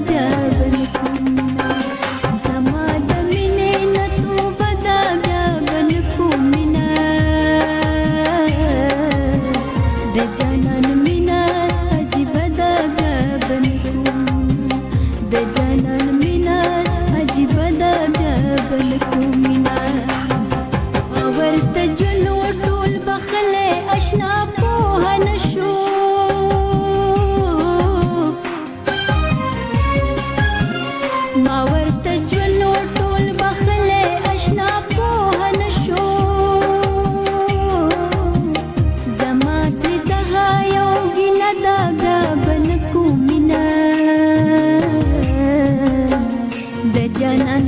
بیا بنکومینا زما د مینې نه توبه ده بیا بنکومینا د جانان مینا عجیبه ده بیا بنکومینا د جانان مینا عجیبه ده بیا بنکومینا ورته جنو ټول بخله اشنا پوه نشو ما ورته جنو ټول بخله اشنا پوه نشو زما دې دغه یو ګیله ده بیا بنکومینا د جانان